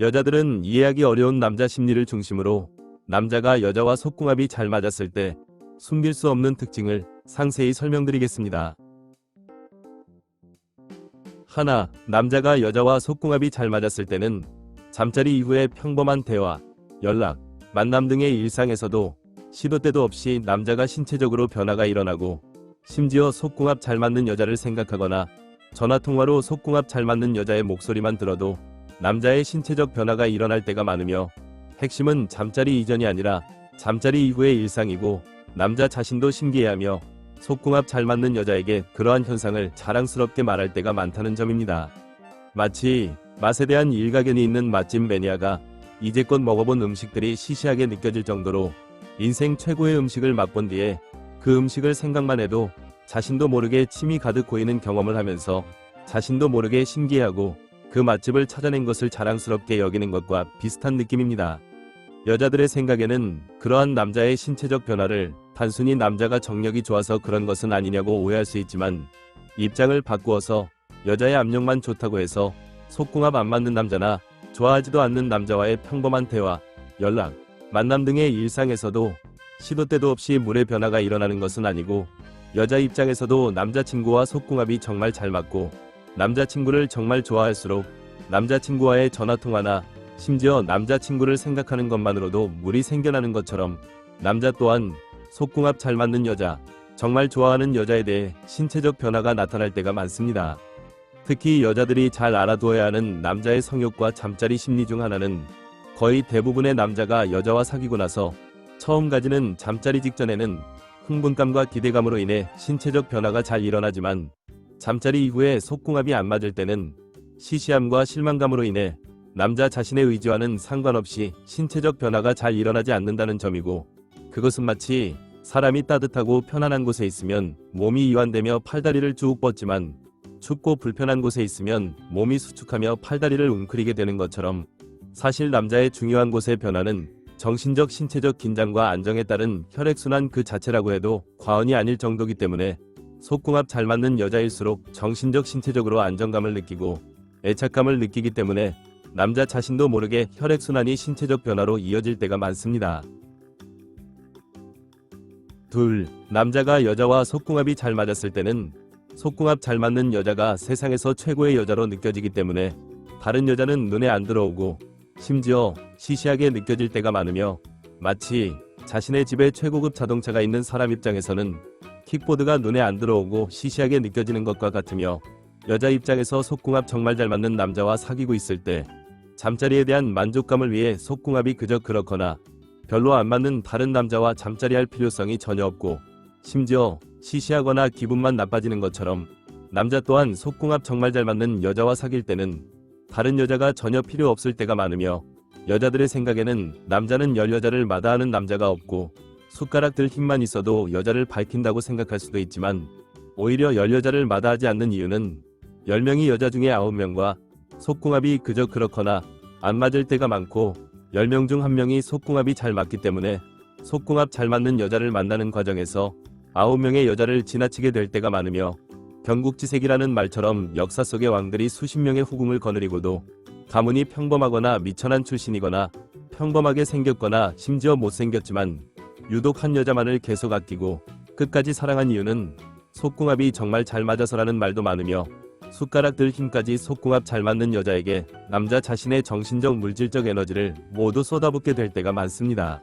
여자들은 이해하기 어려운 남자 심리를 중심으로 남자가 여자와 속궁합이 잘 맞았을 때 숨길 수 없는 특징을 상세히 설명드리겠습니다. 하나, 남자가 여자와 속궁합이 잘 맞았을 때는 잠자리 이후의 평범한 대화, 연락, 만남 등의 일상에서도 시도 때도 없이 남자가 신체적으로 변화가 일어나고 심지어 속궁합 잘 맞는 여자를 생각하거나 전화통화로 속궁합 잘 맞는 여자의 목소리만 들어도 남자의 신체적 변화가 일어날 때가 많으며 핵심은 잠자리 이전이 아니라 잠자리 이후의 일상이고 남자 자신도 신기해하며 속궁합 잘 맞는 여자에게 그러한 현상을 자랑스럽게 말할 때가 많다는 점입니다. 마치 맛에 대한 일가견이 있는 맛집 매니아가 이제껏 먹어본 음식들이 시시하게 느껴질 정도로 인생 최고의 음식을 맛본 뒤에 그 음식을 생각만 해도 자신도 모르게 침이 가득 고이는 경험을 하면서 자신도 모르게 신기해하고 그 맛집을 찾아낸 것을 자랑스럽게 여기는 것과 비슷한 느낌입니다. 여자들의 생각에는 그러한 남자의 신체적 변화를 단순히 남자가 정력이 좋아서 그런 것은 아니냐고 오해할 수 있지만 입장을 바꾸어서 여자의 압력만 좋다고 해서 속궁합 안 맞는 남자나 좋아하지도 않는 남자와의 평범한 대화, 연락, 만남 등의 일상에서도 시도 때도 없이 물의 변화가 일어나는 것은 아니고 여자 입장에서도 남자친구와 속궁합이 정말 잘 맞고 남자친구를 정말 좋아할수록 남자친구와의 전화통화나 심지어 남자친구를 생각하는 것만으로도 물이 생겨나는 것처럼 남자 또한 속궁합 잘 맞는 여자, 정말 좋아하는 여자에 대해 신체적 변화가 나타날 때가 많습니다. 특히 여자들이 잘 알아두어야 하는 남자의 성욕과 잠자리 심리 중 하나는 거의 대부분의 남자가 여자와 사귀고 나서 처음 가지는 잠자리 직전에는 흥분감과 기대감으로 인해 신체적 변화가 잘 일어나지만 잠자리 이후에 속궁합이 안 맞을 때는 시시함과 실망감으로 인해 남자 자신의 의지와는 상관없이 신체적 변화가 잘 일어나지 않는다는 점이고 그것은 마치 사람이 따뜻하고 편안한 곳에 있으면 몸이 이완되며 팔다리를 쭉 뻗지만 춥고 불편한 곳에 있으면 몸이 수축하며 팔다리를 웅크리게 되는 것처럼 사실 남자의 중요한 곳의 변화는 정신적 신체적 긴장과 안정에 따른 혈액순환 그 자체라고 해도 과언이 아닐 정도이기 때문에 속궁합 잘 맞는 여자일수록 정신적 신체적으로 안정감을 느끼고 애착감을 느끼기 때문에 남자 자신도 모르게 혈액순환이 신체적 변화로 이어질 때가 많습니다. 둘, 남자가 여자와 속궁합이 잘 맞았을 때는 속궁합 잘 맞는 여자가 세상에서 최고의 여자로 느껴지기 때문에 다른 여자는 눈에 안 들어오고 심지어 시시하게 느껴질 때가 많으며 마치 자신의 집에 최고급 자동차가 있는 사람 입장에서는 킥보드가 눈에 안 들어오고 시시하게 느껴지는 것과 같으며 여자 입장에서 속궁합 정말 잘 맞는 남자와 사귀고 있을 때 잠자리에 대한 만족감을 위해 속궁합이 그저 그렇거나 별로 안 맞는 다른 남자와 잠자리할 필요성이 전혀 없고 심지어 시시하거나 기분만 나빠지는 것처럼 남자 또한 속궁합 정말 잘 맞는 여자와 사귈 때는 다른 여자가 전혀 필요 없을 때가 많으며 여자들의 생각에는 남자는 열 여자를 마다하는 남자가 없고 숟가락 들 힘만 있어도 여자를 밝힌다고 생각할 수도 있지만 오히려 열 여자를 마다하지 않는 이유는 10명이 여자 중에 9명과 속궁합이 그저 그렇거나 안 맞을 때가 많고 10명 중 1명이 속궁합이 잘 맞기 때문에 속궁합 잘 맞는 여자를 만나는 과정에서 9명의 여자를 지나치게 될 때가 많으며 경국지색이라는 말처럼 역사 속의 왕들이 수십 명의 후궁을 거느리고도 가문이 평범하거나 미천한 출신이거나 평범하게 생겼거나 심지어 못생겼지만 유독 한 여자만을 계속 아끼고 끝까지 사랑한 이유는 속궁합이 정말 잘 맞아서라는 말도 많으며 숟가락 들 힘까지 속궁합 잘 맞는 여자에게 남자 자신의 정신적 물질적 에너지를 모두 쏟아붓게 될 때가 많습니다.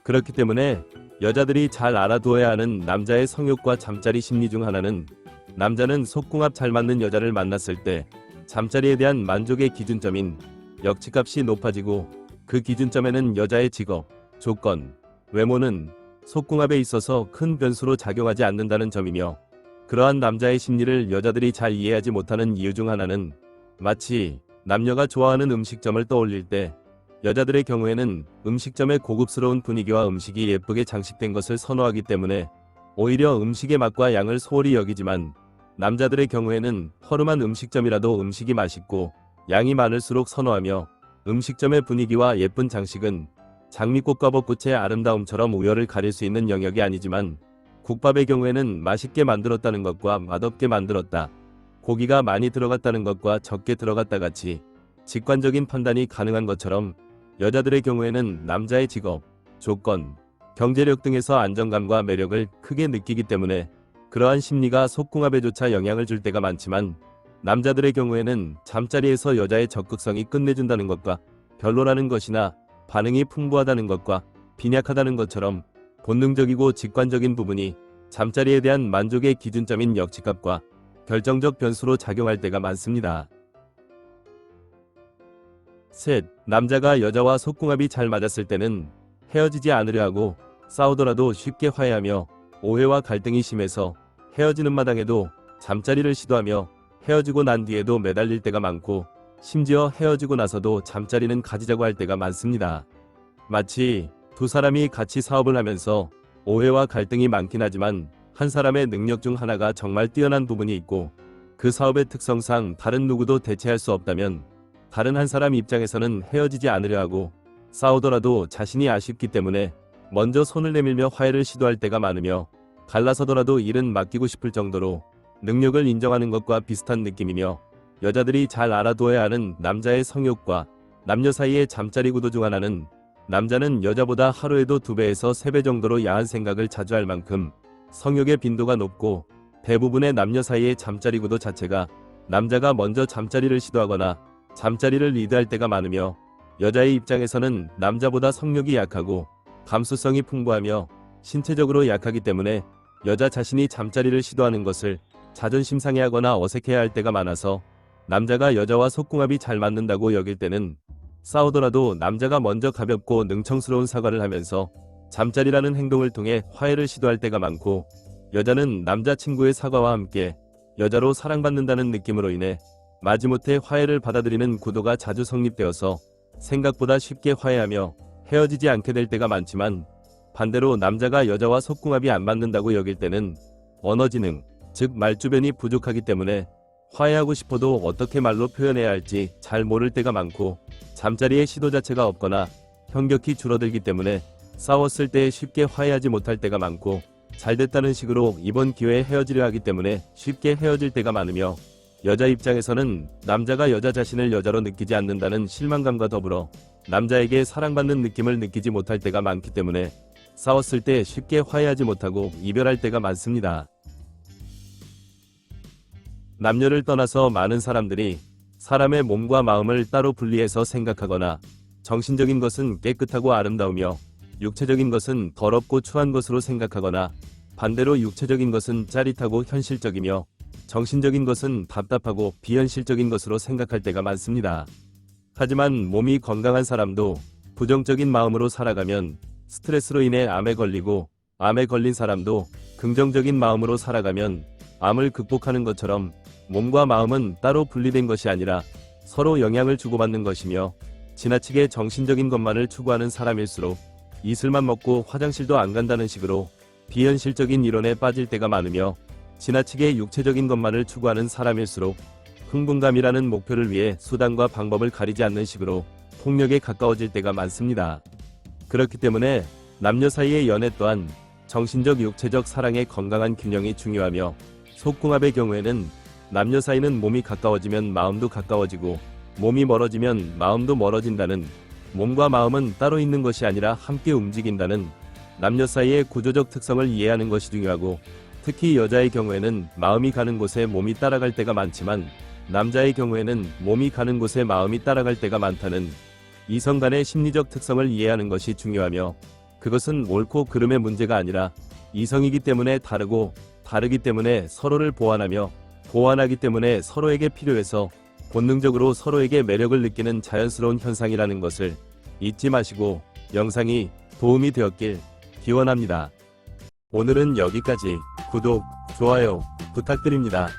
그렇기 때문에 여자들이 잘 알아두어야 하는 남자의 성욕과 잠자리 심리 중 하나는 남자는 속궁합 잘 맞는 여자를 만났을 때 잠자리에 대한 만족의 기준점인 역치값이 높아지고 그 기준점에는 여자의 직업, 조건, 외모는 속궁합에 있어서 큰 변수로 작용하지 않는다는 점이며 그러한 남자의 심리를 여자들이 잘 이해하지 못하는 이유 중 하나는 마치 남녀가 좋아하는 음식점을 떠올릴 때 여자들의 경우에는 음식점의 고급스러운 분위기와 음식이 예쁘게 장식된 것을 선호하기 때문에 오히려 음식의 맛과 양을 소홀히 여기지만 남자들의 경우에는 허름한 음식점이라도 음식이 맛있고 양이 많을수록 선호하며 음식점의 분위기와 예쁜 장식은 장미꽃과 벚꽃의 아름다움처럼 우열을 가릴 수 있는 영역이 아니지만 국밥의 경우에는 맛있게 만들었다는 것과 맛없게 만들었다, 고기가 많이 들어갔다는 것과 적게 들어갔다 같이 직관적인 판단이 가능한 것처럼 여자들의 경우에는 남자의 직업, 조건, 경제력 등에서 안정감과 매력을 크게 느끼기 때문에 그러한 심리가 속궁합에조차 영향을 줄 때가 많지만, 남자들의 경우에는 잠자리에서 여자의 적극성이 끝내준다는 것과 별로라는 것이나 반응이 풍부하다는 것과 빈약하다는 것처럼 본능적이고 직관적인 부분이 잠자리에 대한 만족의 기준점인 역치값과 결정적 변수로 작용할 때가 많습니다. 셋, 남자가 여자와 속궁합이 잘 맞았을 때는 헤어지지 않으려 하고 싸우더라도 쉽게 화해하며 오해와 갈등이 심해서 헤어지는 마당에도 잠자리를 시도하며 헤어지고 난 뒤에도 매달릴 때가 많고, 심지어 헤어지고 나서도 잠자리는 가지자고 할 때가 많습니다. 마치 두 사람이 같이 사업을 하면서 오해와 갈등이 많긴 하지만 한 사람의 능력 중 하나가 정말 뛰어난 부분이 있고 그 사업의 특성상 다른 누구도 대체할 수 없다면 다른 한 사람 입장에서는 헤어지지 않으려 하고 싸우더라도 자신이 아쉽기 때문에 먼저 손을 내밀며 화해를 시도할 때가 많으며, 갈라서더라도 일은 맡기고 싶을 정도로 능력을 인정하는 것과 비슷한 느낌이며, 여자들이 잘 알아둬야 하는 남자의 성욕과 남녀 사이의 잠자리 구도 중 하나는, 남자는 여자보다 하루에도 2배에서 3배 정도로 야한 생각을 자주 할 만큼 성욕의 빈도가 높고, 대부분의 남녀 사이의 잠자리 구도 자체가 남자가 먼저 잠자리를 시도하거나 잠자리를 리드할 때가 많으며, 여자의 입장에서는 남자보다 성욕이 약하고 감수성이 풍부하며 신체적으로 약하기 때문에 여자 자신이 잠자리를 시도하는 것을 자존심 상해하거나 어색해야 할 때가 많아서, 남자가 여자와 속궁합이 잘 맞는다고 여길 때는 싸우더라도 남자가 먼저 가볍고 능청스러운 사과를 하면서 잠자리라는 행동을 통해 화해를 시도할 때가 많고, 여자는 남자친구의 사과와 함께 여자로 사랑받는다는 느낌으로 인해 마지못해 화해를 받아들이는 구도가 자주 성립되어서 생각보다 쉽게 화해하며 헤어지지 않게 될 때가 많지만, 반대로 남자가 여자와 속궁합이 안 맞는다고 여길 때는 언어지능, 즉 말주변이 부족하기 때문에 화해하고 싶어도 어떻게 말로 표현해야 할지 잘 모를 때가 많고, 잠자리의 시도 자체가 없거나 현격히 줄어들기 때문에 싸웠을 때 쉽게 화해하지 못할 때가 많고, 잘됐다는 식으로 이번 기회에 헤어지려 하기 때문에 쉽게 헤어질 때가 많으며, 여자 입장에서는 남자가 여자 자신을 여자로 느끼지 않는다는 실망감과 더불어 남자에게 사랑받는 느낌을 느끼지 못할 때가 많기 때문에 싸웠을 때 쉽게 화해하지 못하고 이별할 때가 많습니다. 남녀를 떠나서 많은 사람들이 사람의 몸과 마음을 따로 분리해서 생각하거나, 정신적인 것은 깨끗하고 아름다우며 육체적인 것은 더럽고 추한 것으로 생각하거나, 반대로 육체적인 것은 짜릿하고 현실적이며 정신적인 것은 답답하고 비현실적인 것으로 생각할 때가 많습니다. 하지만 몸이 건강한 사람도 부정적인 마음으로 살아가면 스트레스로 인해 암에 걸리고, 암에 걸린 사람도 긍정적인 마음으로 살아가면 암을 극복하는 것처럼 몸과 마음은 따로 분리된 것이 아니라 서로 영향을 주고받는 것이며, 지나치게 정신적인 것만을 추구하는 사람일수록 이슬만 먹고 화장실도 안 간다는 식으로 비현실적인 이론에 빠질 때가 많으며, 지나치게 육체적인 것만을 추구하는 사람일수록 흥분감이라는 목표를 위해 수단과 방법을 가리지 않는 식으로 폭력에 가까워질 때가 많습니다. 그렇기 때문에 남녀 사이의 연애 또한 정신적 육체적 사랑의 건강한 균형이 중요하며, 속궁합의 경우에는 남녀 사이는 몸이 가까워지면 마음도 가까워지고 몸이 멀어지면 마음도 멀어진다는, 몸과 마음은 따로 있는 것이 아니라 함께 움직인다는 남녀 사이의 구조적 특성을 이해하는 것이 중요하고, 특히 여자의 경우에는 마음이 가는 곳에 몸이 따라갈 때가 많지만 남자의 경우에는 몸이 가는 곳에 마음이 따라갈 때가 많다는 이성 간의 심리적 특성을 이해하는 것이 중요하며, 그것은 옳고 그름의 문제가 아니라 이성이기 때문에 다르고, 다르기 때문에 서로를 보완하며, 보완하기 때문에 서로에게 필요해서 본능적으로 서로에게 매력을 느끼는 자연스러운 현상이라는 것을 잊지 마시고, 영상이 도움이 되었길 기원합니다. 오늘은 여기까지. 구독, 좋아요 부탁드립니다.